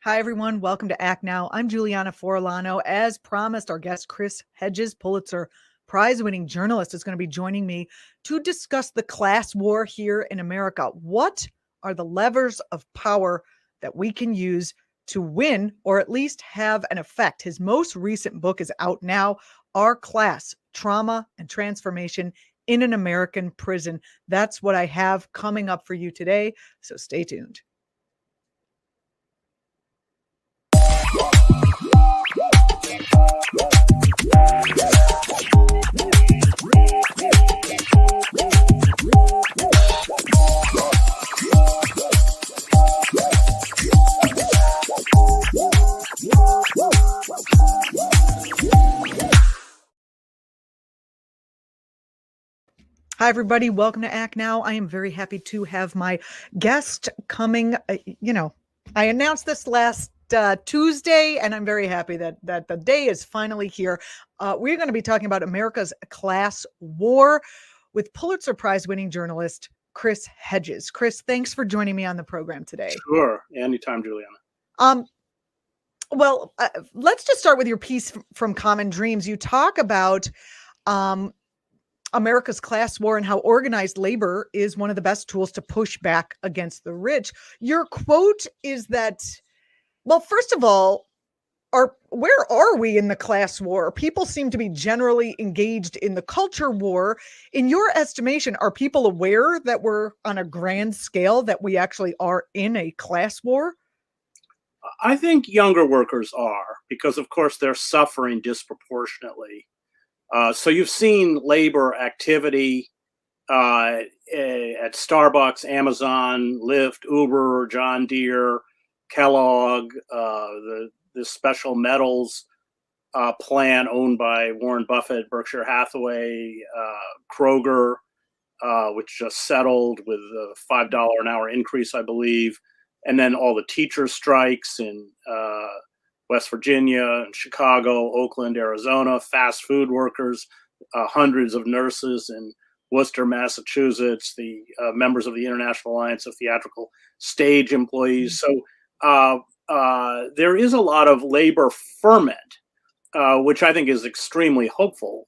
Hi, everyone. Welcome to Act Now. I'm Julianna Forlano. As promised, our guest, Chris Hedges, Pulitzer Prize winning journalist, is going to be joining me to discuss the class war here in America. What are the levers of power that we can use to win or at least have an effect? His most recent book is out now, Our Class, Trauma and Transformation in an American Prison. That's what I have coming up for you today, so stay tuned. Hi, everybody. Welcome to Act Now. I am very happy to have my guest coming. I announced this last Tuesday, and I'm very happy that the day is finally here. We're going to be talking about America's class war with Pulitzer Prize winning journalist Chris Hedges. Chris, thanks for joining me on the program today. Sure. Anytime, Juliana. Let's just start with your piece from Common Dreams. You talk about America's class war and how organized labor is one of the best tools to push back against the rich. Your quote is that, well, first of all, where are we in the class war? People seem to be generally engaged in the culture war. In your estimation, are people aware that we're on a grand scale, that we actually are in a class war? I think younger workers are, because, of course, they're suffering disproportionately. So you've seen labor activity at Starbucks, Amazon, Lyft, Uber, John Deere, Kellogg, the special metals plant owned by Warren Buffett, Berkshire Hathaway, Kroger, which just settled with a $5 an hour increase, I believe, and then all the teacher strikes in West Virginia and Chicago, Oakland, Arizona, fast food workers, hundreds of nurses in Worcester, Massachusetts, the members of the International Alliance of Theatrical Stage Employees. So there is a lot of labor ferment, which I think is extremely hopeful,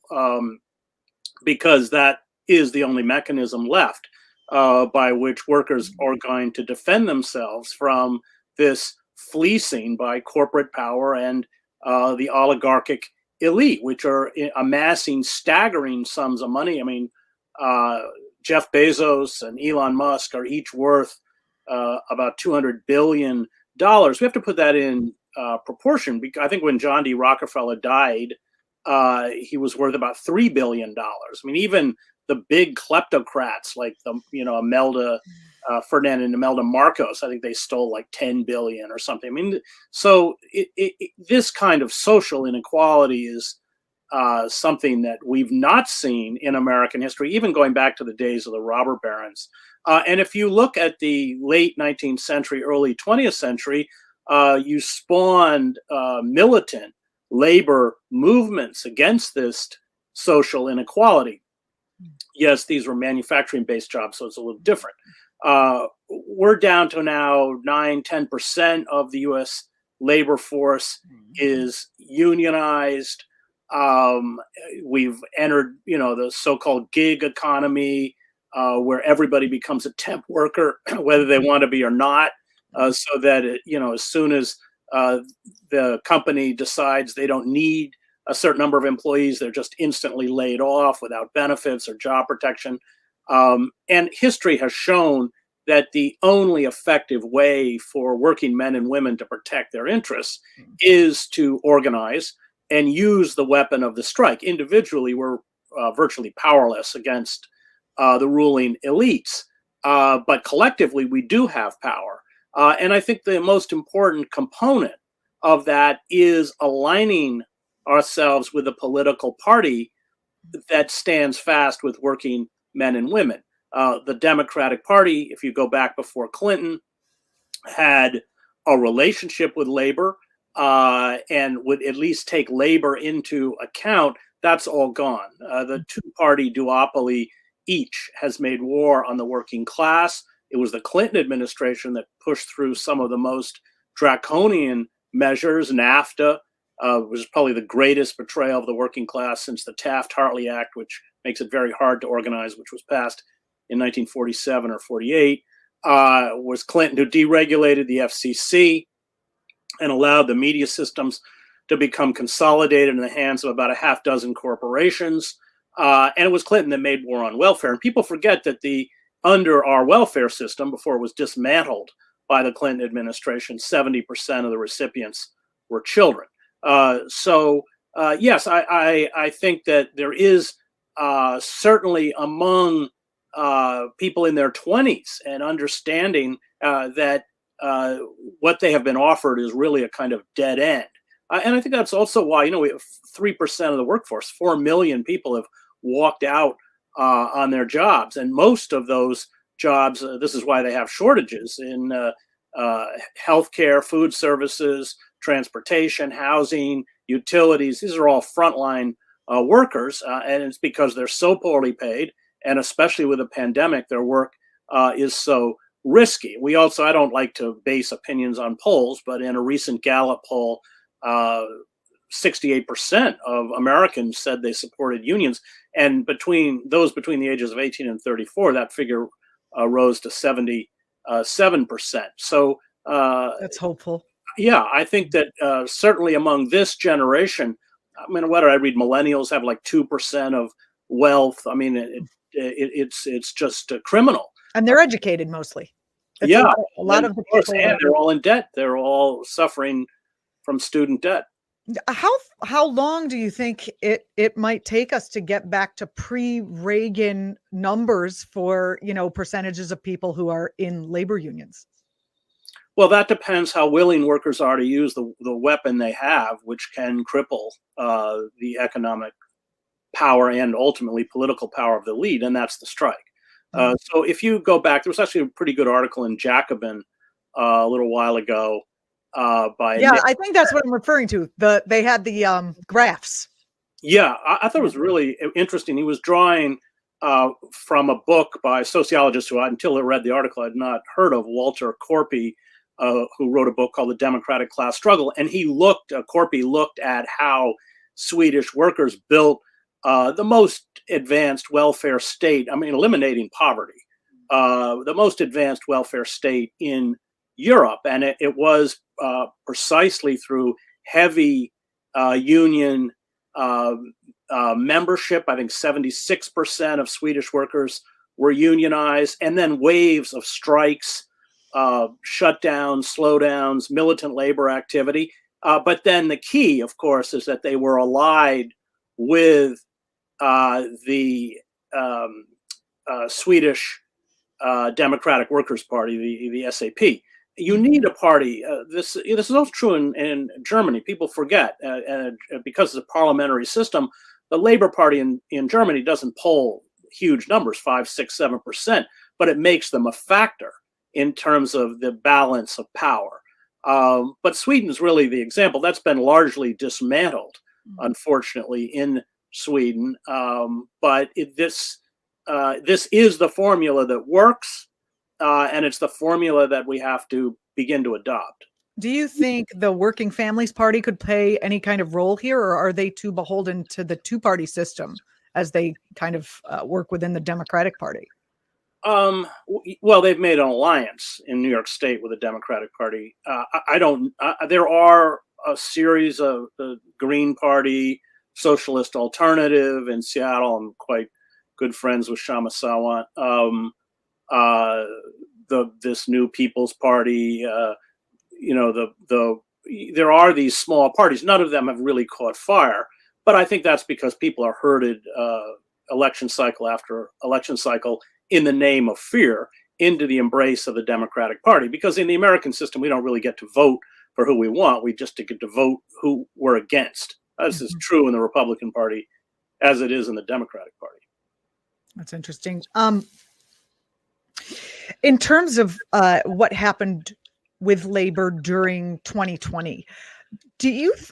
because that is the only mechanism left by which workers are going to defend themselves from this fleecing by corporate power and the oligarchic elite, which are amassing staggering sums of money. I mean, Jeff Bezos and Elon Musk are each worth about $200 billion. We have to put that in proportion, because I think when John D. Rockefeller died, he was worth about $3 billion. I mean, even the big kleptocrats like Imelda Ferdinand and Imelda Marcos, I think they stole like 10 billion or something. I mean, so this kind of social inequality is something that we've not seen in American history, even going back to the days of the robber barons. And if you look at the late 19th century, early 20th century, you spawned militant labor movements against this social inequality. Yes, these were manufacturing-based jobs, so it's a little different. We're down to now 9-10% of the U.S. labor force is unionized. We've entered, the so-called gig economy, where everybody becomes a temp worker, whether they want to be or not, so that as soon as the company decides they don't need a certain number of employees, they're just instantly laid off without benefits or job protection. And history has shown that the only effective way for working men and women to protect their interests is to organize and use the weapon of the strike. Individually, we're virtually powerless against the ruling elites, but collectively, we do have power. And I think the most important component of that is aligning ourselves with a political party that stands fast with working men and women. The Democratic Party, if you go back before Clinton, had a relationship with labor and would at least take labor into account. That's all gone. The two-party duopoly each has made war on the working class. It was the Clinton administration that pushed through some of the most draconian measures. NAFTA was probably the greatest betrayal of the working class since the Taft-Hartley Act, which makes it very hard to organize, which was passed in 1947 or 48. Was Clinton, who deregulated the FCC and allowed the media systems to become consolidated in the hands of about a half dozen corporations. And it was Clinton that made war on welfare. And people forget that under our welfare system, before it was dismantled by the Clinton administration, 70% of the recipients were children. Yes, I think that there is certainly among people in their 20s and understanding that what they have been offered is really a kind of dead end. And I think that's also why, we have 3% of the workforce, 4 million people have walked out on their jobs. And most of those jobs, this is why they have shortages in healthcare, food services, transportation, housing, utilities. These are all frontline workers. And it's because they're so poorly paid. And especially with a pandemic, their work is so risky. I don't like to base opinions on polls, but in a recent Gallup poll, 68% of Americans said they supported unions. And between the ages of 18 and 34, that figure rose to 77%. So that's hopeful. Yeah, I think that certainly among this generation, what did I read? Millennials have like 2% of wealth. It's just criminal. And they're educated mostly. It's a lot of the people, and they're all in debt. They're all suffering from student debt. How long do you think it might take us to get back to pre-Reagan numbers for, percentages of people who are in labor unions? Well, that depends how willing workers are to use the weapon they have, which can cripple the economic power and ultimately political power of the elite, and that's the strike. So if you go back, there was actually a pretty good article in Jacobin a little while ago by Nick. I think that's what I'm referring to. They had the graphs. Yeah, I thought it was really interesting. He was drawing from a book by a sociologist who, until I read the article, I had not heard of, Walter Korpi, who wrote a book called The Democratic Class Struggle. And Korpi looked at how Swedish workers built the most advanced welfare state, eliminating poverty, the most advanced welfare state in Europe. And it was precisely through heavy union membership. I think 76% of Swedish workers were unionized, and then waves of strikes, shutdowns, slowdowns, militant labor activity. But then the key, of course, is that they were allied with the Swedish Democratic Workers' Party, the SAP. You need a party. This is also true in Germany. People forget, because it's a parliamentary system, the Labor Party in Germany doesn't poll huge numbers, 5, 6, 7%, but it makes them a factor in terms of the balance of power. But Sweden's really the example. That's been largely dismantled, unfortunately, in Sweden. But this is the formula that works, and it's the formula that we have to begin to adopt. Do you think the Working Families Party could play any kind of role here, or are they too beholden to the two-party system as they kind of work within the Democratic Party? Well, they've made an alliance in New York State with the Democratic Party. There are a series of the Green Party, Socialist Alternative in Seattle. I'm quite good friends with Shama Sawant. This New People's Party, there are these small parties. None of them have really caught fire, but I think that's because people are herded election cycle after election cycle in the name of fear into the embrace of the Democratic Party. Because in the American system, we don't really get to vote for who we want. We just get to vote who we're against. This is true in the Republican Party as it is in the Democratic Party. That's interesting. In terms of what happened with labor during 2020,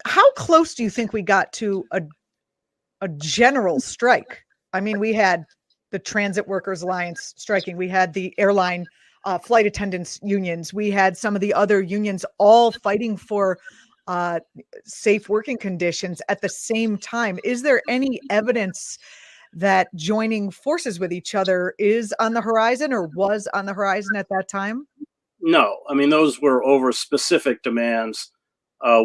how close do you think we got to a general strike? We had the Transit Workers Alliance striking. We had the airline flight attendants unions. We had some of the other unions all fighting for safe working conditions at the same time. Is there any evidence that joining forces with each other is on the horizon or was on the horizon at that time? No, I mean, those were over specific demands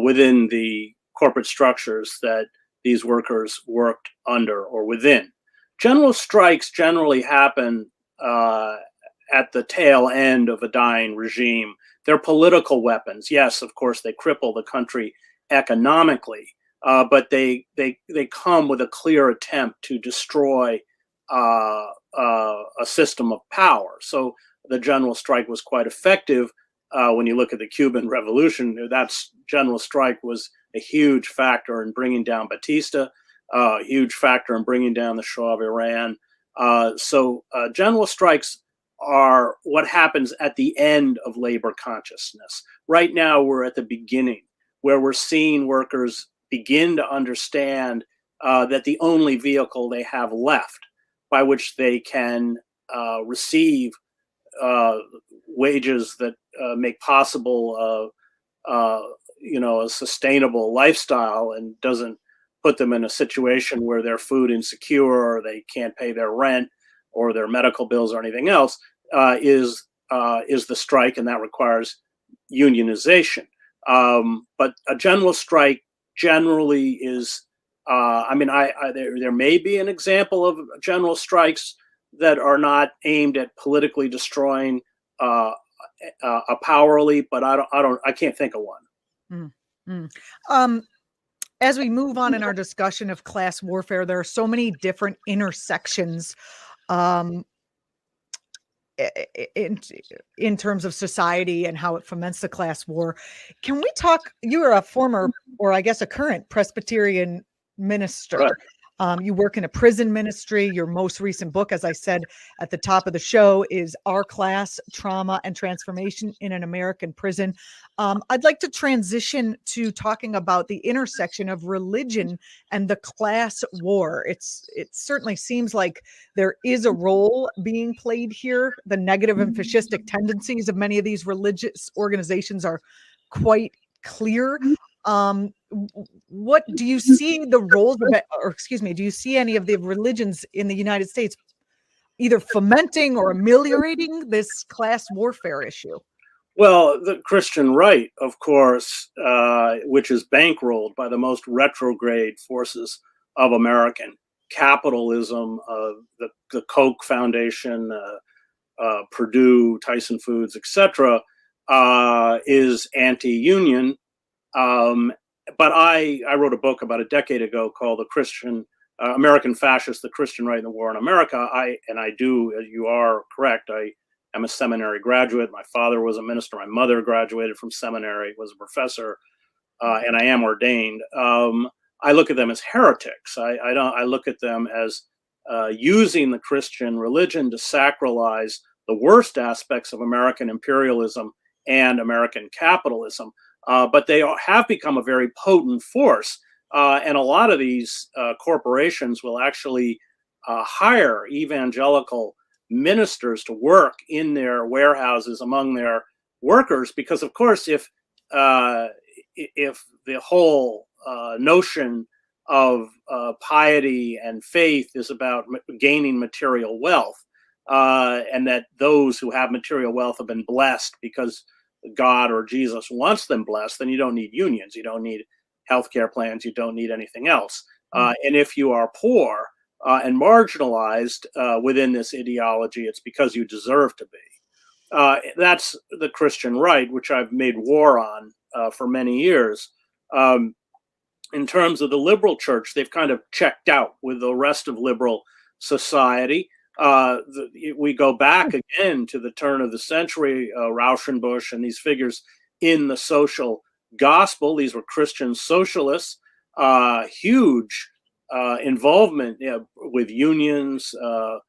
within the corporate structures that these workers worked under or within. General strikes generally happen at the tail end of a dying regime. They're political weapons. Yes, of course, they cripple the country economically, but they come with a clear attempt to destroy a system of power. So the general strike was quite effective. When you look at the Cuban Revolution, that's general strike was a huge factor in bringing down Batista, a huge factor in bringing down the Shah of Iran. So general strikes are what happens at the end of labor consciousness. Right now, we're at the beginning, where we're seeing workers begin to understand that the only vehicle they have left by which they can receive wages that make possible, a sustainable lifestyle and doesn't put them in a situation where they're food insecure or they can't pay their rent or their medical bills or anything else, is the strike, and that requires unionization. But a general strike generally is. There may be an example of general strikes that are not aimed at politically destroying a power elite, but I can't think of one. Mm-hmm. As we move on in our discussion of class warfare, there are so many different intersections in terms of society and how it foments the class war. Can we talk? You are a former, or I guess a current Presbyterian minister. Right. You work in a prison ministry. Your most recent book, as I said at the top of the show, is Our Class, Trauma and Transformation in an American Prison. I'd like to transition to talking about the intersection of religion and the class war. It certainly seems like there is a role being played here. The negative and fascistic tendencies of many of these religious organizations are quite clear. What do you see the roles of it, or excuse me, do you see any of the religions in the United States either fomenting or ameliorating this class warfare issue? Well, the Christian right, of course, which is bankrolled by the most retrograde forces of American capitalism, the Koch Foundation, Purdue, Tyson Foods, etc., is anti-union. But I wrote a book about a decade ago called "The Christian American Fascists: The Christian Right and the War in America." You are correct. I am a seminary graduate. My father was a minister. My mother graduated from seminary, was a professor, and I am ordained. I look at them as heretics. I look at them as using the Christian religion to sacralize the worst aspects of American imperialism and American capitalism. But they have become a very potent force. And a lot of these corporations will actually hire evangelical ministers to work in their warehouses among their workers, because, of course, if the whole notion of piety and faith is about gaining material wealth, and that those who have material wealth have been blessed because God or Jesus wants them blessed, then you don't need unions, you don't need healthcare plans, you don't need anything else. And if you are poor and marginalized within this ideology, it's because you deserve to be. That's the Christian right, which I've made war on for many years. In terms of the liberal church, they've kind of checked out with the rest of liberal society. We go back again to the turn of the century, Rauschenbusch and these figures in the social gospel. These were Christian socialists, huge involvement with unions. They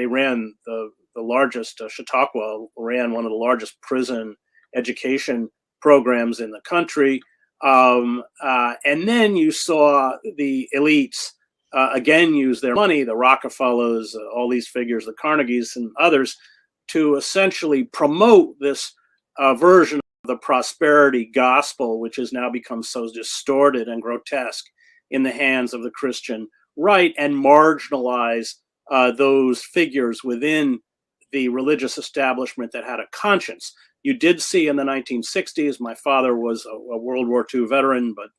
ran the largest. Chautauqua ran one of the largest prison education programs in the country. And then you saw the elites again use their money, the Rockefellers, all these figures, the Carnegies and others, to essentially promote this version of the prosperity gospel, which has now become so distorted and grotesque in the hands of the Christian right, and marginalize those figures within the religious establishment that had a conscience. You did see in the 1960s, my father was a World War II veteran, but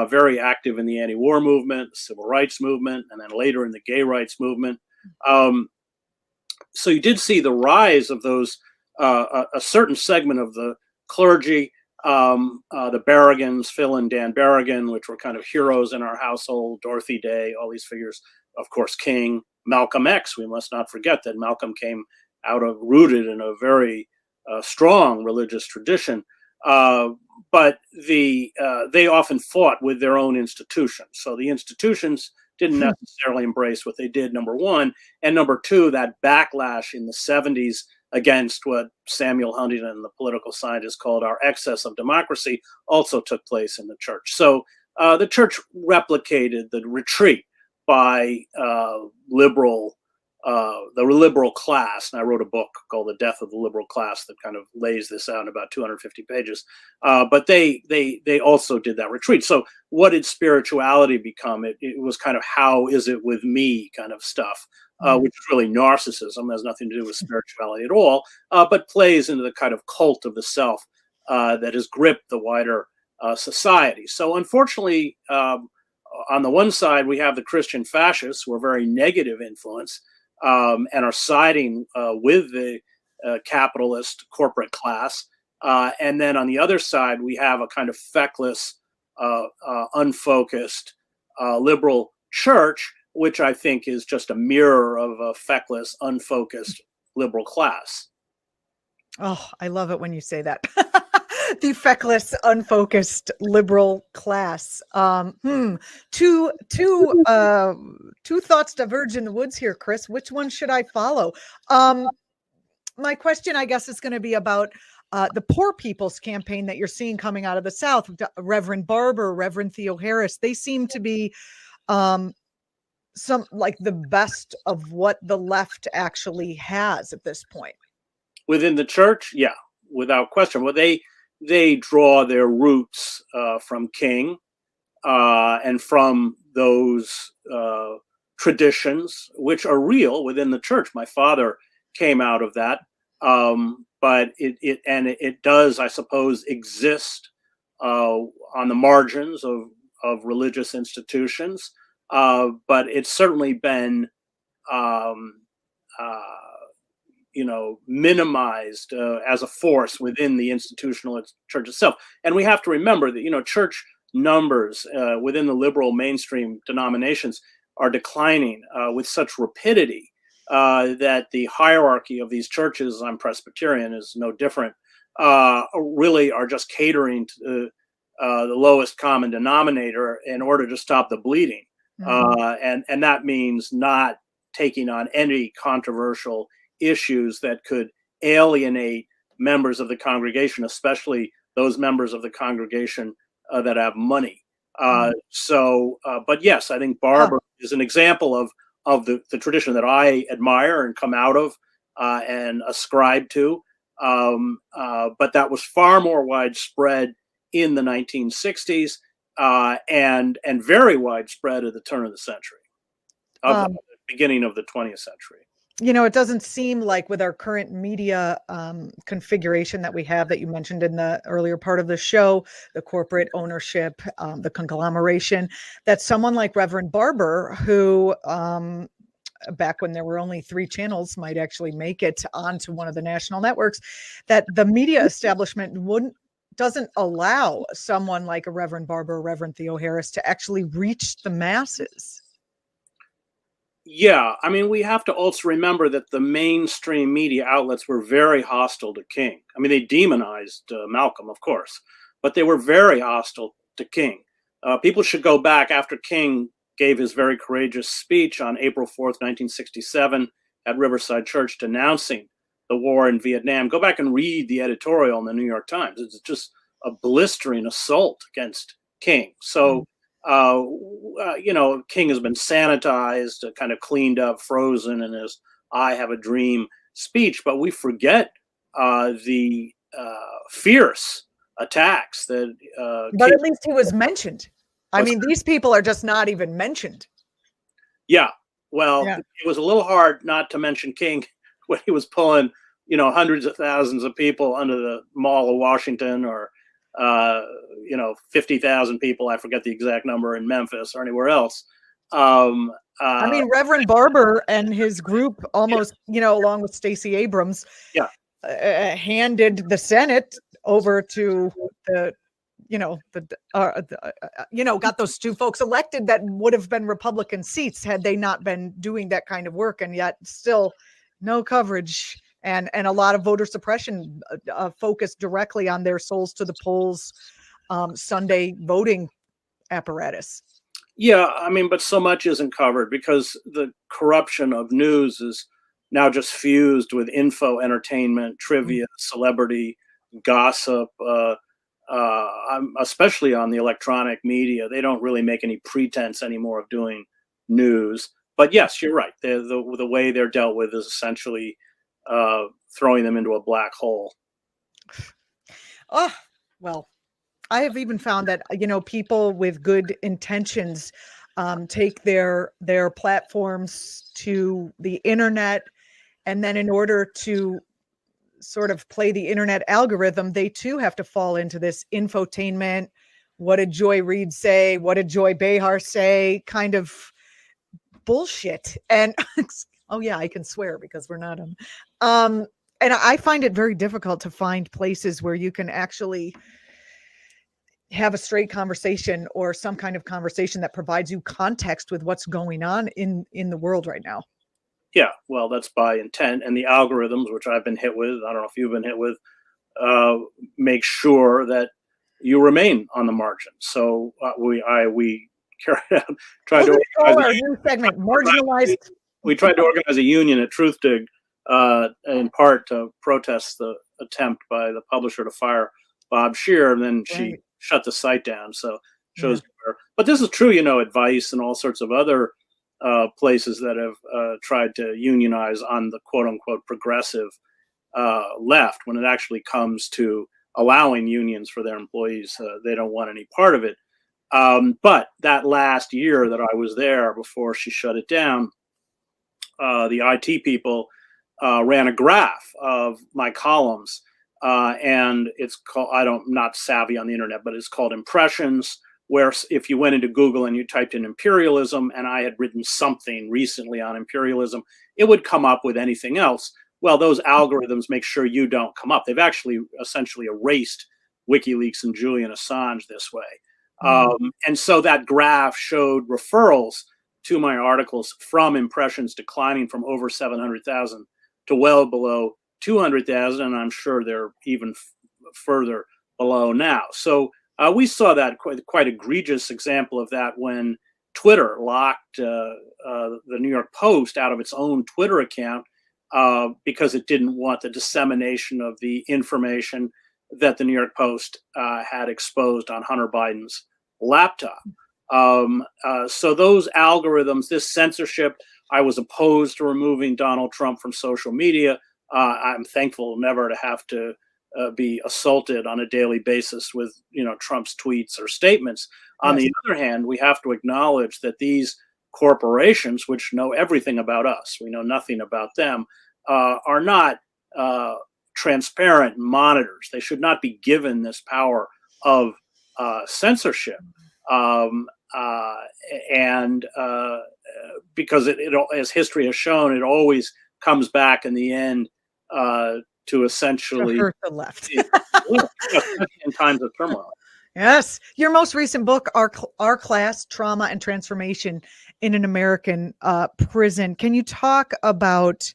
very active in the anti-war movement, the civil rights movement, and then later in the gay rights movement. So you did see the rise of those, a certain segment of the clergy, the Berrigans, Phil and Dan Berrigan, which were kind of heroes in our household, Dorothy Day, all these figures, of course, King, Malcolm X. We must not forget that Malcolm came rooted in a very strong religious tradition. But they often fought with their own institutions. So the institutions didn't necessarily embrace what they did, number one. And number two, that backlash in the 70s against what Samuel Huntington, the political scientist, called our excess of democracy, also took place in the church. So the church replicated the retreat by the liberal class, and I wrote a book called The Death of the Liberal Class that kind of lays this out in about 250 pages. But they also did that retreat. So what did spirituality become? It was kind of how is it with me kind of stuff, which is really narcissism, has nothing to do with spirituality at all, but plays into the kind of cult of the self that has gripped the wider society. So unfortunately, on the one side, we have the Christian fascists who are very negative influence, and are siding with the capitalist corporate class. And then on the other side, we have a kind of feckless, unfocused liberal church, which I think is just a mirror of a feckless, unfocused liberal class. Oh, I love it when you say that. The feckless, unfocused liberal class. Two thoughts diverge in the woods here, Chris. Which one should I follow? My question, I guess, is going to be about the Poor People's Campaign that you're seeing coming out of the South. Reverend Barber, Reverend Theo Harris, they seem to be some like the best of what the left actually has at this point. Within the church, yeah, without question. Well, they draw their roots from King and from those traditions, which are real within the church. My father came out of that, but it does, I suppose, exist on the margins of religious institutions, but it's certainly been minimized as a force within the institutional church itself. And we have to remember that, church numbers within the liberal mainstream denominations are declining with such rapidity that the hierarchy of these churches, I'm Presbyterian, is no different, really are just catering to the lowest common denominator in order to stop the bleeding. Mm-hmm. And that means not taking on any controversial issues that could alienate members of the congregation, especially those members of the congregation that have money. But yes, I think Barber is an example of the tradition that I admire and come out of and ascribe to. But that was far more widespread in the 1960s and very widespread at the turn of the century, the beginning of the 20th century. It doesn't seem like with our current media configuration that we have that you mentioned in the earlier part of the show, the corporate ownership, the conglomeration, that someone like Reverend Barber, who back when there were only 3 channels, might actually make it onto one of the national networks, that the media establishment doesn't allow someone like a Reverend Barber, Reverend Theo Harris to actually reach the masses. Yeah, I mean, we have to also remember that the mainstream media outlets were very hostile to King. I mean, they demonized Malcolm, of course, but they were very hostile to King. People should go back after King gave his very courageous speech on April 4th, 1967 at Riverside Church denouncing the war in Vietnam. Go back and read the editorial in the New York Times. It's just a blistering assault against King. So King has been sanitized, kind of cleaned up, frozen in his "I have a dream" speech, but we forget the fierce attacks that But King. at least he was mentioned. I mean, these people are just not even mentioned. Yeah, well, Yeah. it was a little hard not to mention King when he was pulling, hundreds of thousands of people under the Mall of Washington, or 50,000 people. I forget the exact number in Memphis or anywhere else. I mean, Reverend Barber and his group almost, along with Stacey Abrams, Yeah. Handed the Senate over to the, got those two folks elected that would have been Republican seats had they not been doing that kind of work. And yet still no coverage and a lot of voter suppression focused directly on their souls to the polls Sunday voting apparatus. Yeah, I mean, but so much isn't covered because the corruption of news is now just fused with info, entertainment, trivia, celebrity, gossip. Especially on the electronic media, they don't really make any pretense anymore of doing news. But yes, you're right. The way they're dealt with is essentially throwing them into a black hole. Oh, well, I have even found that, people with good intentions take their platforms to the internet. And then in order to sort of play the internet algorithm, they too have to fall into this infotainment. What did Joy Reid say? What did Joy Behar say? Kind of bullshit. And oh yeah, I can swear because we're not and I find it very difficult to find places where you can actually have a straight conversation or some kind of conversation that provides you context with what's going on in the world right now. Yeah, well, that's by intent, and the algorithms, which I've been hit with, I don't know if you've been hit with, make sure that you remain on the margin. So we carried out, tried to organize our new segment, marginalized. we tried to organize a union at Truthdig, in part to protest the attempt by the publisher to fire Bob Scheer, and then she shut the site down. So shows her. But this is true, Advice and all sorts of other places that have tried to unionize on the quote unquote progressive left. When it actually comes to allowing unions for their employees, they don't want any part of it. But that last year that I was there before she shut it down, the IT people ran a graph of my columns, and it's called, not savvy on the internet, but it's called Impressions, where if you went into Google and you typed in imperialism, and I had written something recently on imperialism, it would come up with anything else. Well, those algorithms make sure you don't come up. They've actually essentially erased WikiLeaks and Julian Assange this way. And so that graph showed referrals to my articles from impressions declining from over 700,000 to well below 200,000. And I'm sure they're even further below now. So we saw that quite egregious example of that when Twitter locked the New York Post out of its own Twitter account because it didn't want the dissemination of the information that the New York Post had exposed on Hunter Biden's laptop. So those algorithms, this censorship, I was opposed to removing Donald Trump from social media. I'm thankful never to have to be assaulted on a daily basis with Trump's tweets or statements. On the other hand, we have to acknowledge that these corporations, which know everything about us, we know nothing about them, are not transparent monitors. They should not be given this power of censorship. And because it, as history has shown, it always comes back in the end to essentially hurt the left in times of turmoil. Yes. Your most recent book, Our Class, Trauma and Transformation in an American Prison. Can you talk about,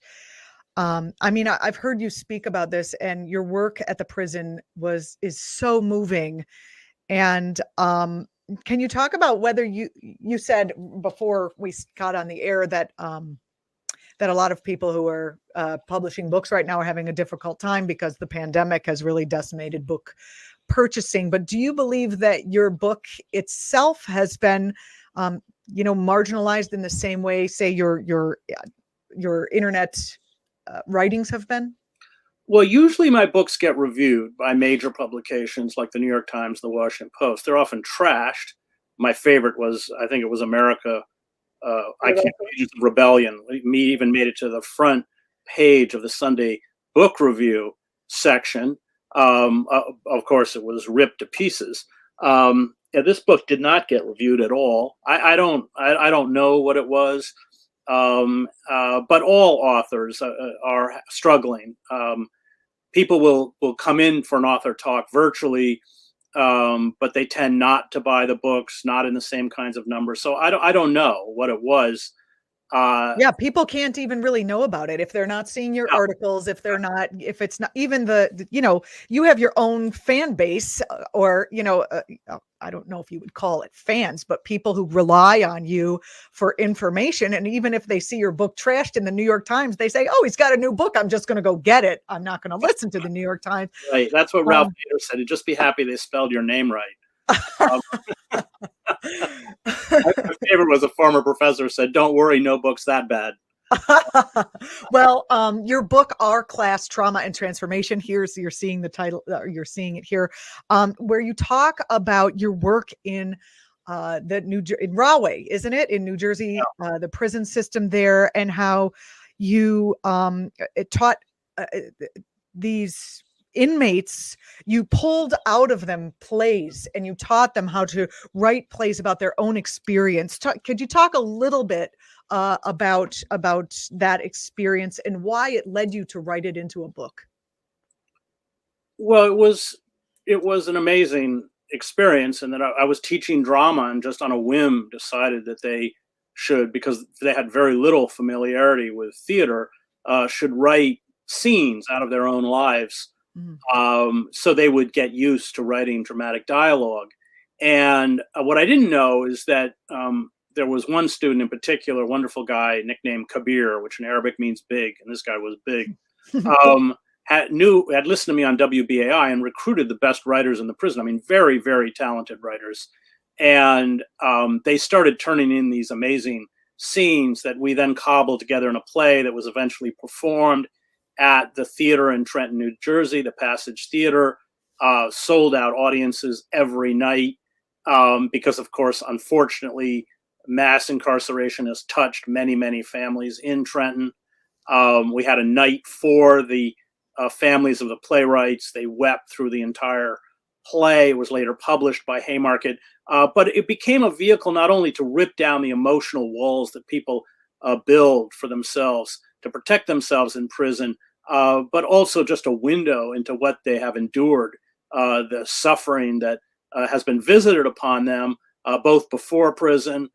I've heard you speak about this, and your work at the prison is so moving. And can you talk about whether you said before we got on the air that that a lot of people who are publishing books right now are having a difficult time because the pandemic has really decimated book purchasing. But do you believe that your book itself has been, marginalized in the same way, say your internet writings have been? Well, usually my books get reviewed by major publications like the New York Times, the Washington Post. They're often trashed. My favorite was, I think it was America. I Can't Pages of Rebellion. Me even made it to the front page of the Sunday book review section. Of course, it was ripped to pieces. This book did not get reviewed at all. I don't know what it was, but all authors are struggling. People will come in for an author talk virtually, but they tend not to buy the books, not in the same kinds of numbers. So I don't know what it was. Yeah, people can't even really know about it if they're not seeing your No, articles, if it's not even you have your own fan base, or, I don't know if you would call it fans, but people who rely on you for information. And even if they see your book trashed in the New York Times, they say, oh, he's got a new book, I'm just going to go get it. I'm not going to listen to the New York Times. right. That's what Ralph Um, Nader said. Just be happy they spelled your name right. Um, my favorite was a former professor said, "Don't worry, no book's that bad." Well, your book, Our Class, Trauma and Transformation, you're seeing the title, you're seeing it here, where you talk about your work in in Rahway, isn't it, in New Jersey, the prison system there, and how you it taught these inmates, you pulled out of them plays and you taught them how to write plays about their own experience. Could you talk a little bit about that experience and why it led you to write it into a book? Well, it was an amazing experience, and that I was teaching drama, and just on a whim decided that they should, because they had very little familiarity with theater, should write scenes out of their own lives, Mhm. so they would get used to writing dramatic dialogue. And what I didn't know is that there was one student in particular, a wonderful guy nicknamed Kabir, which in Arabic means big, and this guy was big. Um, had listened to me on WBAI and recruited the best writers in the prison. I mean, very, very talented writers. And they started turning in these amazing scenes that we then cobbled together in a play that was eventually performed at the theater in Trenton, New Jersey, the Passage Theater. Sold out audiences every night, because, of course, unfortunately, mass incarceration has touched many, many families in Trenton. We had a night for the families of the playwrights. They wept through the entire play. It was later published by Haymarket. But it became a vehicle not only to rip down the emotional walls that people build for themselves to protect themselves in prison, but also just a window into what they have endured, the suffering that has been visited upon them, both before prison,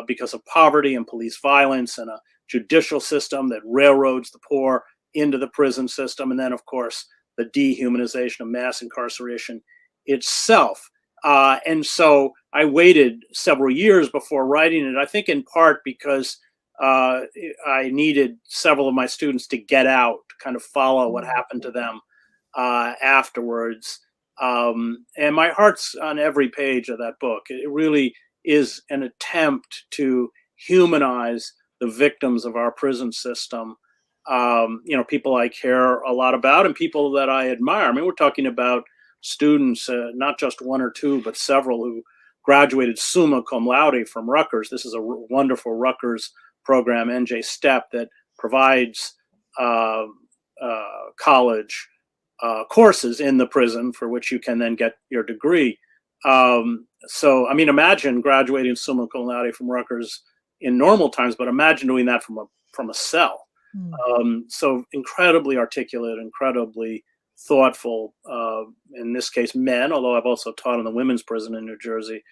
because of poverty and police violence, and a judicial system that railroads the poor into the prison system, and then, of course, the dehumanization of mass incarceration itself. And so I waited several years before writing it, I think in part because I needed several of my students to get out, to kind of follow what happened to them afterwards. And my heart's on every page of that book. It really is an attempt to humanize the victims of our prison system. People I care a lot about and people that I admire. I mean, we're talking about students, not just one or two, but several who graduated summa cum laude from Rutgers. This is a wonderful Rutgers program, NJ STEP, that provides college courses in the prison for which you can then get your degree. So, I mean, imagine graduating summa cum laude from Rutgers in normal times, but imagine doing that from a cell. So incredibly articulate, incredibly thoughtful, in this case, men, although I've also taught in the women's prison in New Jersey.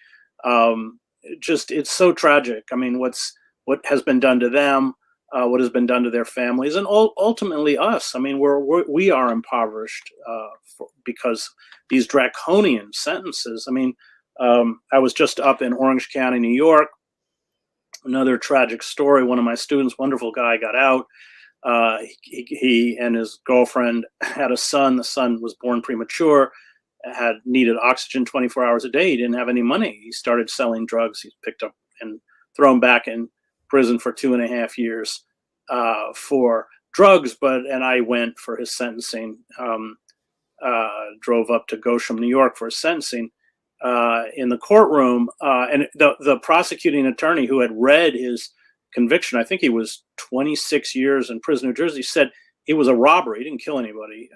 It's so tragic. I mean, what has been done to them, what has been done to their families, and ultimately us. I mean, we are impoverished because these draconian sentences. I mean, I was just up in Orange County, New York. Another tragic story. One of my students, wonderful guy, got out. He and his girlfriend had a son. The son was born premature, had needed oxygen 24 hours a day. He didn't have any money. He started selling drugs. He's picked up and thrown back in prison for 2.5 years for drugs. And I went for his sentencing, drove up to Goshen, New York for his sentencing in the courtroom. And the prosecuting attorney who had read his conviction, I think he was 26 years in prison, New Jersey, said it was a robbery. He didn't kill anybody.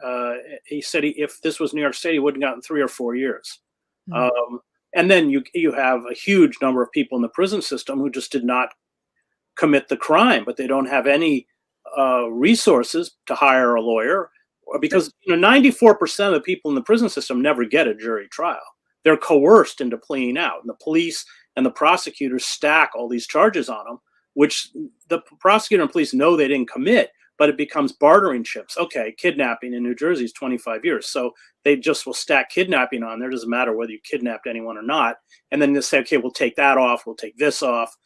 He said if this was New York State, he wouldn't have gotten 3 or 4 years. Mm-hmm. And then you have a huge number of people in the prison system who just did not commit the crime, but they don't have any resources to hire a lawyer, because 94% of the people in the prison system never get a jury trial. They're coerced into pleading out, and the police and the prosecutors stack all these charges on them, which the prosecutor and police know they didn't commit, but it becomes bartering chips. Okay, kidnapping in New Jersey is 25 years. So they just will stack kidnapping on there. It doesn't matter whether you kidnapped anyone or not. And then they say, okay, we'll take that off. We'll take this off.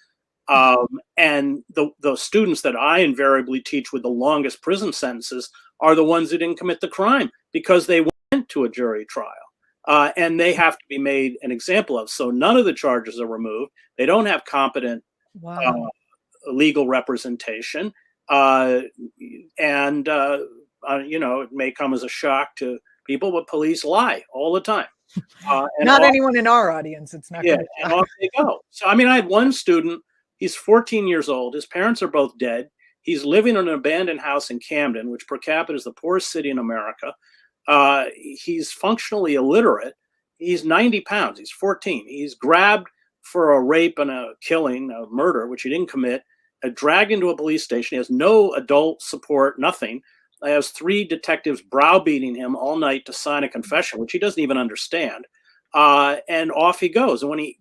And the students that I invariably teach with the longest prison sentences are the ones that didn't commit the crime because they went to a jury trial. And they have to be made an example of. So none of the charges are removed. They don't have competent legal representation. It may come as a shock to people, but police lie all the time. Not anyone in our audience. It's not. Yeah, and off they go. So, I had one student. He's 14 years old. His parents are both dead. He's living in an abandoned house in Camden, which per capita is the poorest city in America. He's functionally illiterate. He's 90 pounds. He's 14. He's grabbed for a rape and a killing, a murder, which he didn't commit. Dragged into a police station. He has no adult support, nothing. He has 3 detectives browbeating him all night to sign a confession, which he doesn't even understand. And off he goes. And when he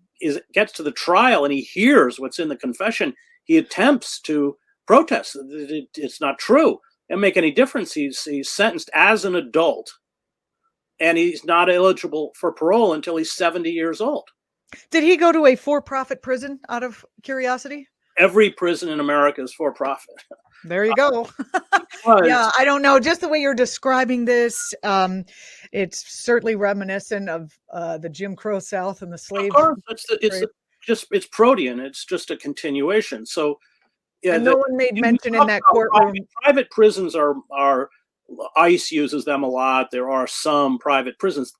gets to the trial and he hears what's in the confession, he attempts to protest. It's not true. It doesn't make any difference. He's sentenced as an adult, and he's not eligible for parole until he's 70 years old. Did he go to a for-profit prison out of curiosity? Every prison in America is for profit. There you go. Yeah, I don't know. Just the way you're describing this, it's certainly reminiscent of the Jim Crow South and the slave. Of course, it's protean. It's just a continuation. So, yeah, and no one made mention in that courtroom. Private prisons are ICE uses them a lot. There are some private prisons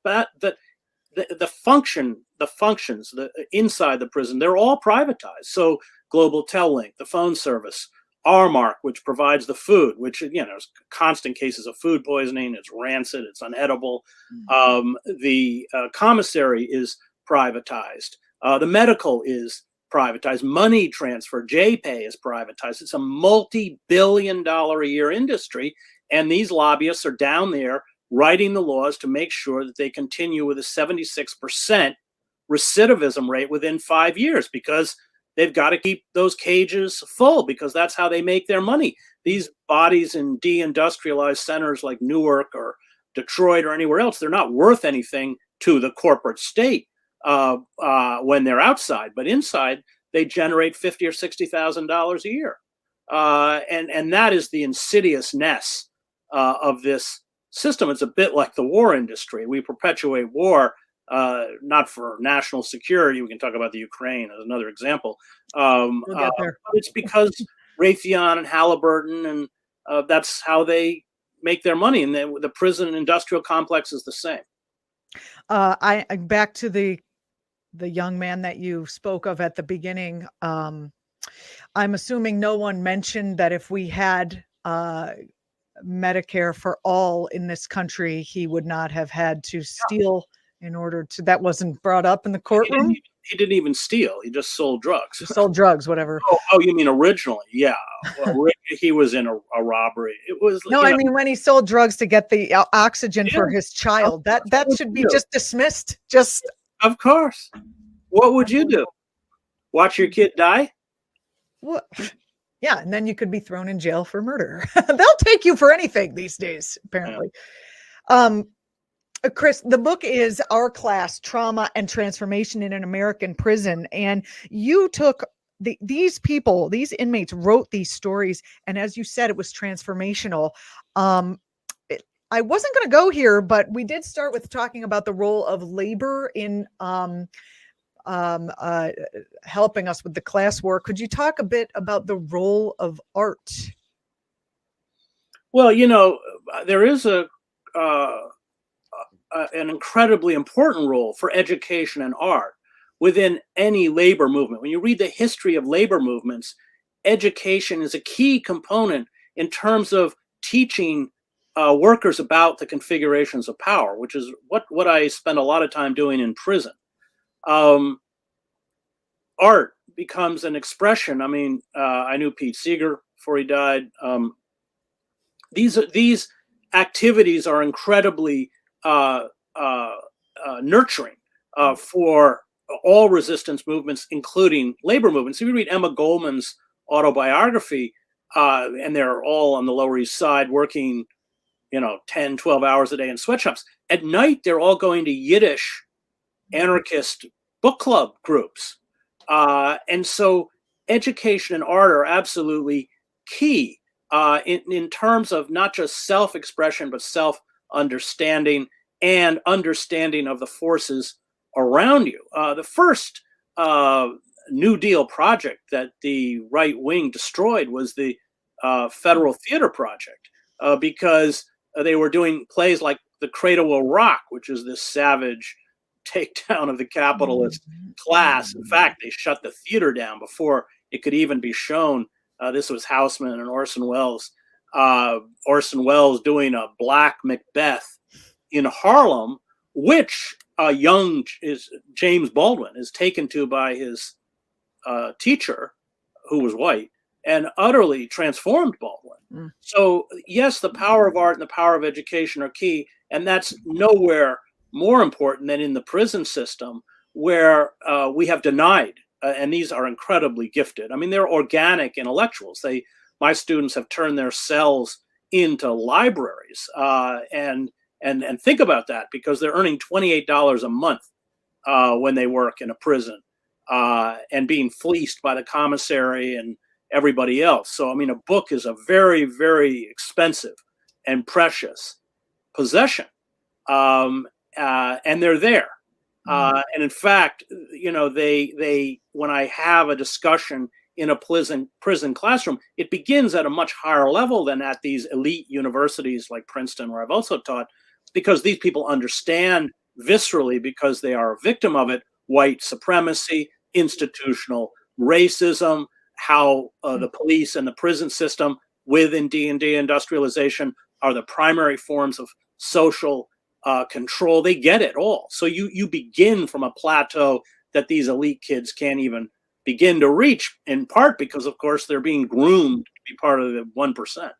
the functions inside the prison, they're all privatized. So Global Tellink, the phone service, Armark, which provides the food, which, there's constant cases of food poisoning. It's rancid. It's unedible. The commissary is privatized. The medical is privatized. Money transfer, JPay is privatized. It's a multi-billion-dollar a year industry. And these lobbyists are down there writing the laws to make sure that they continue with a 76% recidivism rate within 5 years, because they've got to keep those cages full, because that's how they make their money. These bodies in deindustrialized centers like Newark or Detroit or anywhere else, they're not worth anything to the corporate state when they're outside, but inside they generate $50,000 or $60,000 a year. And that is the insidiousness of this system. It's a bit like the war industry. We perpetuate war, not for national security. We can talk about the Ukraine as another example. We'll get there. It's because Raytheon and Halliburton, and that's how they make their money. And the prison and industrial complex is the same. Back to the young man that you spoke of at the beginning. I'm assuming no one mentioned that if we had Medicare for all in this country, he would not have had to steal in order to. That wasn't brought up in the courtroom. He didn't even steal. He just sold drugs. He sold drugs, whatever. Oh, you mean originally? Yeah. Well, he was in a robbery. It was no. I mean, when he sold drugs to get the oxygen for his child, that should be just dismissed. Just of course. What would you do? Watch your kid die? What? Yeah, and then you could be thrown in jail for murder. They'll take you for anything these days, apparently. Yeah. Chris, the book is Our Class, Trauma and Transformation in an American Prison. And you took these people, these inmates wrote these stories. And as you said, it was transformational. I I wasn't going to go here, but we did start with talking about the role of labor in helping us with the class war. Could you talk a bit about the role of art? Well, there is an incredibly important role for education and art within any labor movement. When you read the history of labor movements, education is a key component in terms of teaching workers about the configurations of power, which is what I spend a lot of time doing in prison. Art becomes an expression. I mean, I knew Pete Seeger before he died. These activities are incredibly nurturing for all resistance movements, including labor movements. If you read Emma Goldman's autobiography, and they're all on the Lower East Side working, 10, 12 hours a day in sweatshops. At night, they're all going to Yiddish anarchist book club groups. And so education and art are absolutely key in terms of not just self-expression, but self-understanding and understanding of the forces around you. The first New Deal project that the right wing destroyed was the Federal Theater Project, because they were doing plays like The Cradle Will Rock, which is this savage takedown of the capitalist class. In fact, they shut the theater down before it could even be shown. This was Houseman and Orson Welles. Orson Welles doing a Black Macbeth in Harlem, which James Baldwin is taken to by his teacher, who was white, and utterly transformed Baldwin. So yes, the power of art and the power of education are key, and that's nowhere more important than in the prison system, where we have denied, and these are incredibly gifted. I mean, they're organic intellectuals. My students have turned their cells into libraries, and think about that, because they're earning $28 a month when they work in a prison, and being fleeced by the commissary and everybody else. So, I mean, a book is a very, very expensive and precious possession, and they're there. And in fact, they when I have a discussion in a prison classroom, it begins at a much higher level than at these elite universities like Princeton, where I've also taught, because these people understand viscerally, because they are a victim of it, white supremacy, institutional racism, how the police and the prison system within deindustrialization are the primary forms of social control. They get it all. So you begin from a plateau that these elite kids can't even begin to reach, in part because, of course, they're being groomed to be part of the 1%.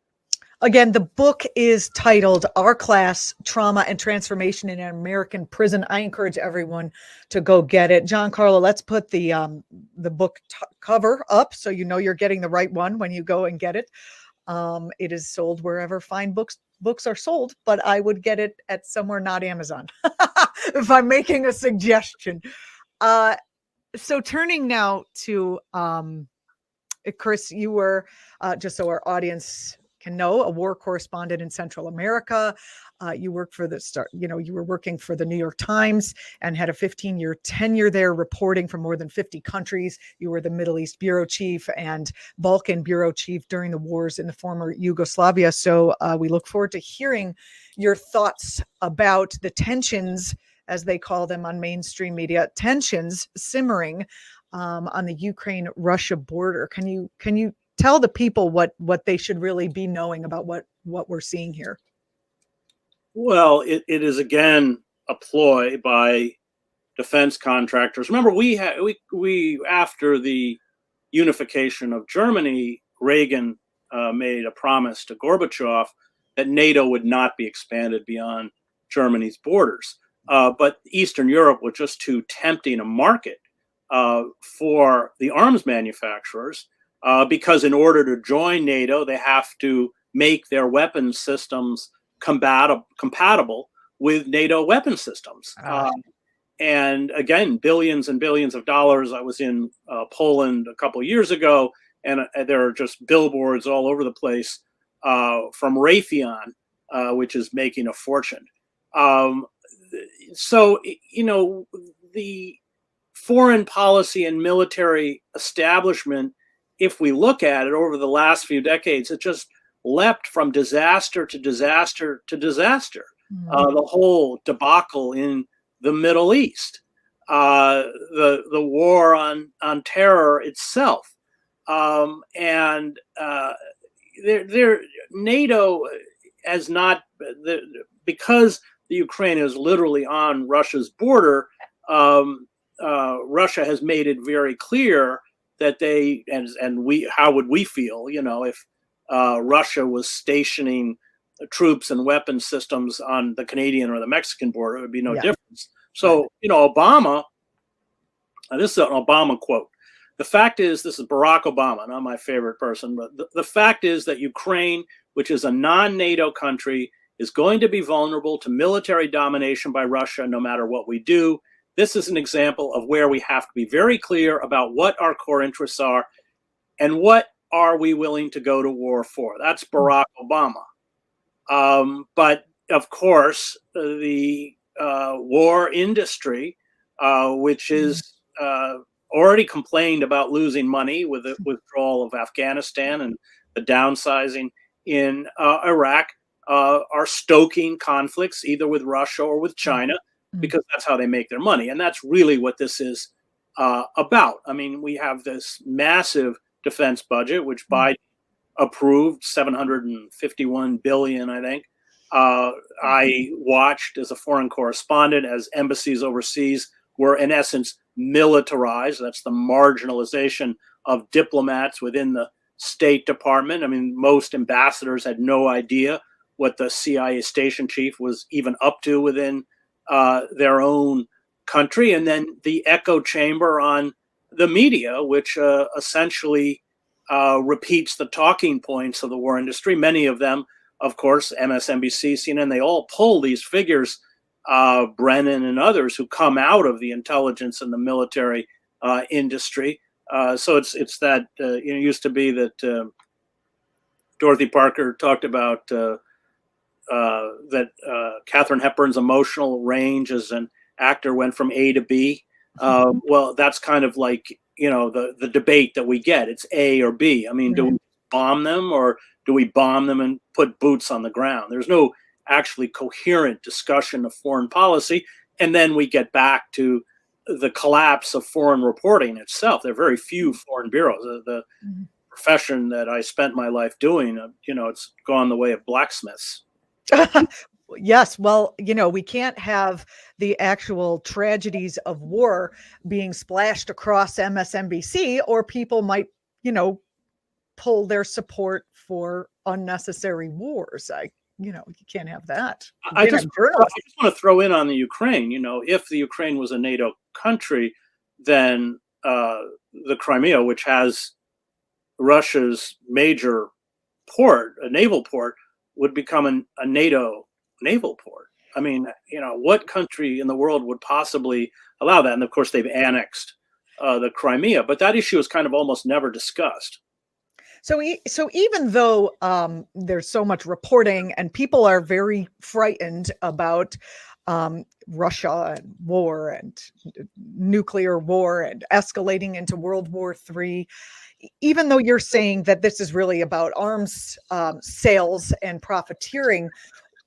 Again, the book is titled Our Class, Trauma and Transformation in an American Prison. I encourage everyone to go get it. Giancarlo, let's put the book cover up so you know you're getting the right one when you go and get it. It is sold wherever fine books are sold, but I would get it at somewhere not Amazon if I'm making a suggestion. So turning now to Chris, you were, just so our audience can know, a war correspondent in Central America. You worked for you were working for the New York Times and had a 15-year tenure there, reporting from more than 50 countries. You were the Middle East bureau chief and Balkan bureau chief during the wars in the former Yugoslavia. So we look forward to hearing your thoughts about the tensions, as they call them on mainstream media, tensions simmering on the Ukraine-Russia border. Can you tell the people what they should really be knowing about what we're seeing here? Well, it is again a ploy by defense contractors. Remember, we after the unification of Germany, Reagan made a promise to Gorbachev that NATO would not be expanded beyond Germany's borders. But Eastern Europe was just too tempting a market for the arms manufacturers, because in order to join NATO, they have to make their weapons systems compatible with NATO weapon systems. And again, billions and billions of dollars. I was in Poland a couple of years ago, and there are just billboards all over the place from Raytheon which is making a fortune. Um, so, the foreign policy and military establishment, if we look at it over the last few decades, it just leapt from disaster to disaster to disaster. The whole debacle in the Middle East, the war on terror itself, and NATO has not, because the Ukraine is literally on Russia's border. Russia has made it very clear that they, and we, how would we feel, if Russia was stationing troops and weapon systems on the Canadian or the Mexican border? It would be no difference. So, Obama, this is an Obama quote. The fact is, this is Barack Obama, not my favorite person, but the fact is that Ukraine, which is a non-NATO country, is going to be vulnerable to military domination by Russia no matter what we do. This is an example of where we have to be very clear about what our core interests are and what are we willing to go to war for. That's Barack Obama. But of course, the war industry, which is already complained about losing money with the withdrawal of Afghanistan and the downsizing in Iraq, are stoking conflicts either with Russia or with China, because that's how they make their money. And that's really what this is about. I mean, we have this massive defense budget, which Biden approved, $751 billion, I think. I watched as a foreign correspondent as embassies overseas were in essence militarized. That's the marginalization of diplomats within the State Department. I mean, most ambassadors had no idea what the CIA station chief was even up to within their own country. And then the echo chamber on the media, which essentially repeats the talking points of the war industry. Many of them, of course, MSNBC, CNN, they all pull these figures, Brennan and others, who come out of the intelligence and the military industry. So it's that, it used to be that Dorothy Parker talked about that Katharine Hepburn's emotional range as an actor went from A to B. Well, that's kind of like, the debate that we get. It's A or B. I mean, do we bomb them or do we bomb them and put boots on the ground? There's no actually coherent discussion of foreign policy. And then we get back to the collapse of foreign reporting itself. There are very few foreign bureaus. The profession that I spent my life doing, it's gone the way of blacksmiths. Yes. Well, we can't have the actual tragedies of war being splashed across MSNBC, or people might, pull their support for unnecessary wars. You can't have that. I just want to throw in on the Ukraine. If the Ukraine was a NATO country, then the Crimea, which has Russia's major port, a naval port, would become a NATO naval port. I mean, what country in the world would possibly allow that? And of course, they've annexed the Crimea, but that issue is kind of almost never discussed. So even though there's so much reporting and people are very frightened about Russia and war and nuclear war and escalating into World War III, even though you're saying that this is really about arms sales and profiteering,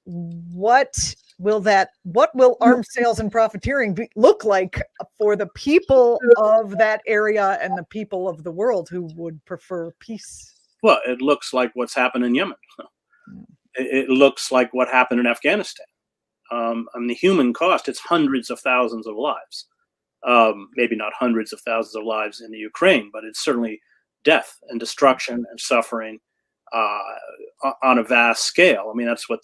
what will arms sales and profiteering look like for the people of that area and the people of the world who would prefer peace? Well, it looks like what's happened in Yemen. It looks like what happened in Afghanistan. I mean, the human cost, it's hundreds of thousands of lives. Maybe not hundreds of thousands of lives in the Ukraine, but it's certainly death and destruction and suffering on a vast scale. I mean, that's what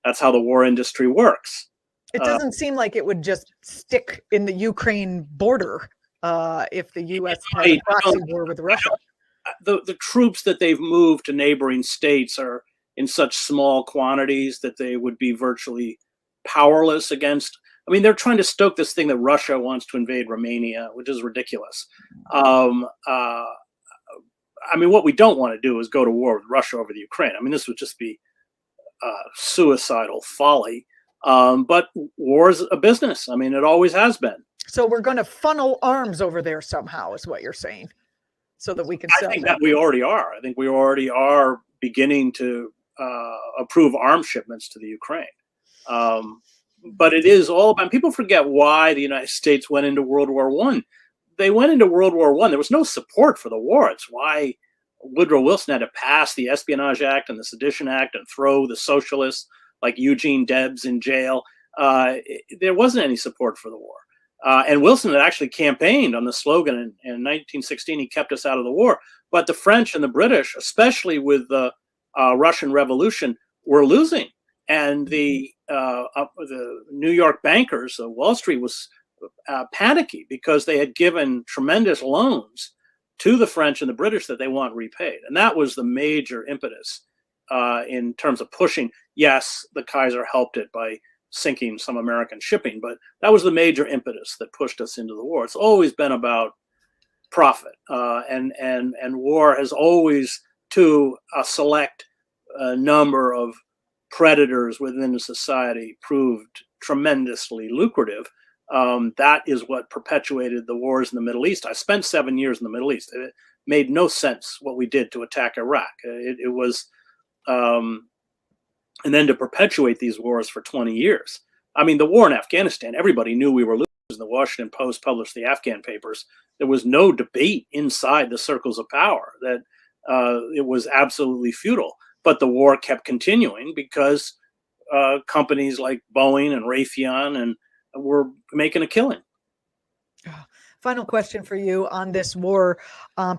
that's how the war industry works. It doesn't seem like it would just stick in the Ukraine border if the U.S. had a proxy war with Russia. The troops that they've moved to neighboring states are in such small quantities that they would be virtually powerless against. I mean, they're trying to stoke this thing that Russia wants to invade Romania, which is ridiculous. I mean, what we don't want to do is go to war with Russia over the Ukraine. I mean, this would just be suicidal folly. But war is a business. I mean, it always has been. So we're going to funnel arms over there somehow, is what you're saying, so that we can sell. I think that we already are. I think we already are beginning to approve arms shipments to the Ukraine. But it is all about, people forget why the United States went into World War I. They went into World War I. There was no support for the war. It's why Woodrow Wilson had to pass the Espionage Act and the Sedition Act and throw the socialists like Eugene Debs in jail. There wasn't any support for the war. And Wilson had actually campaigned on the slogan in 1916, he kept us out of the war. But the French and the British, especially with the Russian Revolution, were losing. And the New York bankers, Wall Street was panicky because they had given tremendous loans to the French and the British that they want repaid. And that was the major impetus in terms of pushing. Yes, the Kaiser helped it by sinking some American shipping, but that was the major impetus that pushed us into the war. It's always been about profit, and war has always, to a select number of predators within the society, proved tremendously lucrative. That is what perpetuated the wars in the Middle East. I spent 7 years in the Middle East. It made no sense what we did to attack Iraq. It was and then to perpetuate these wars for 20 years. I mean, the war in Afghanistan, everybody knew we were losing. The Washington Post published the Afghan papers. There was no debate inside the circles of power that it was absolutely futile. But the war kept continuing because companies like Boeing and Raytheon and were making a killing. Final question for you on this war.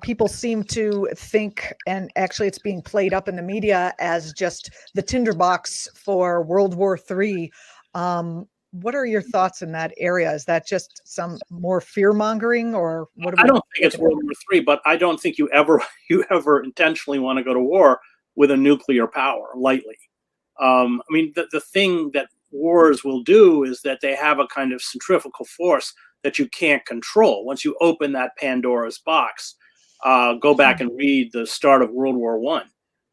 People seem to think, and actually it's being played up in the media as just the tinderbox for World War III. What are your thoughts in that area? Is that just some more fear mongering, or what? I don't think it's World War III, but I don't think you ever intentionally want to go to war with a nuclear power lightly. I mean, the thing that wars will do is that they have a kind of centrifugal force that you can't control. Once you open that Pandora's box, go back and read the start of World War I,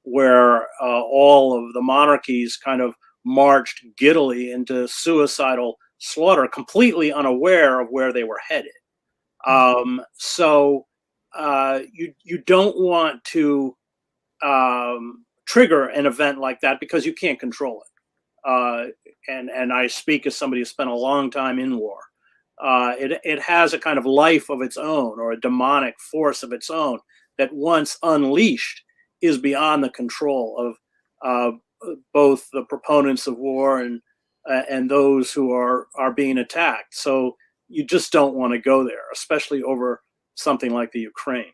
where all of the monarchies kind of marched giddily into suicidal slaughter, completely unaware of where they were headed. So you don't want to trigger an event like that because you can't control it. And I speak as somebody who spent a long time in war. It has a kind of life of its own, or a demonic force of its own, that once unleashed is beyond the control of both the proponents of war and those who are being attacked. So you just don't want to go there, especially over something like the Ukraine.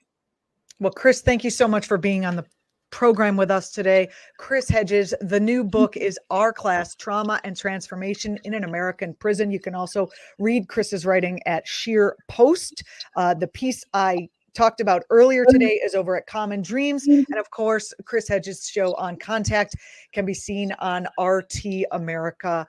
Well, Chris, thank you so much for being on the program with us today. Chris Hedges, the new book is Our Class: Trauma and Transformation in an American Prison. You can also read Chris's writing at Sheer Post. The piece I talked about earlier today is over at Common Dreams. And of course, Chris Hedges' show on Contact can be seen on RT America,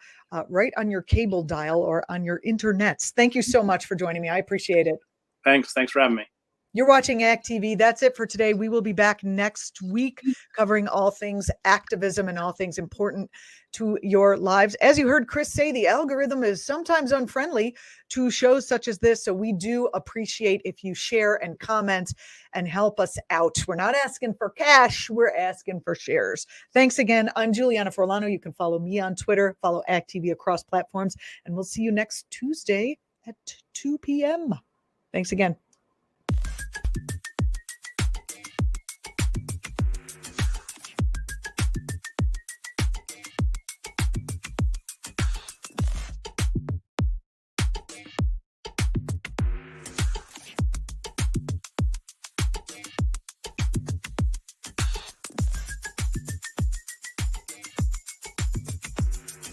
right on your cable dial or on your internets. Thank you so much for joining me. I appreciate it. Thanks for having me. You're watching ACT TV. That's it for today. We will be back next week covering all things activism and all things important to your lives. As you heard Chris say, the algorithm is sometimes unfriendly to shows such as this. So we do appreciate if you share and comment and help us out. We're not asking for cash. We're asking for shares. Thanks again. I'm Julianna Forlano. You can follow me on Twitter, follow ACT TV across platforms, and we'll see you next Tuesday at 2 p.m. Thanks again.